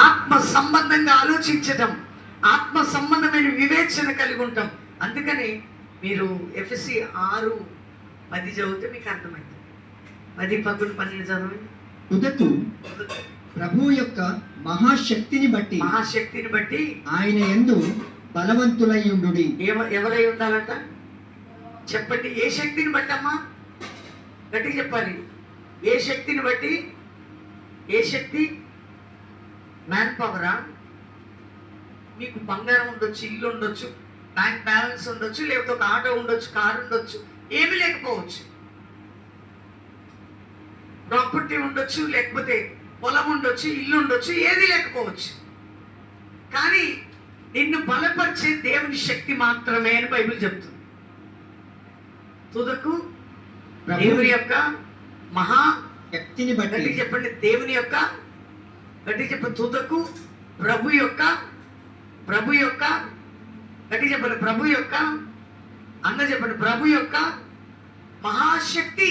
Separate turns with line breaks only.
ఆత్మ సంబంధంగా ఆలోచించటం, ఆత్మ సంబంధమైన వివేచన కలిగి ఉంటాం. అందుకని మీరు ఎఫెసీ 6:10 చదివితే మీకు అర్థమైంది. 10, 11, 12 చదవండి.
తుదకు ప్రభు యొక్క మహాశక్తిని బట్టి ఆయన యందు బలవంతులై ఉండుడి.
ఎవరై ఉండాలంట చెప్పండి. ఏ శక్తిని బట్టి అమ్మా? గట్టిగా చెప్పాలి. ఏ శక్తిని బట్టి? ఏ శక్తి? మ్యాన్ పవరా? మీకు బంగారం ఉండొచ్చు, ఇల్లు ఉండొచ్చు, బ్యాంక్ బ్యాలెన్స్ ఉండొచ్చు, లేకపోతే ఒక ఆటో ఉండొచ్చు, కారు ఉండొచ్చు, ఏమీ లేకపోవచ్చు. ప్రాపర్టీ ఉండొచ్చు, లేకపోతే పొలం ఉండొచ్చు, ఇల్లు ఉండొచ్చు, ఏది లేకపోవచ్చు. కానీ నిన్ను బలపరిచే దేవుని శక్తి మాత్రమే అని బైబిల్ చెప్తుంది. తుదకు దేవుని యొక్క మహా
శక్తిని బట్టి
చెప్పండి. దేవుని యొక్క గట్టి చెప్ప. తుదకు ప్రభు యొక్క గట్టి చెప్పండి. ప్రభు యొక్క అన్న చెప్పండి. ప్రభు యొక్క మహాశక్తి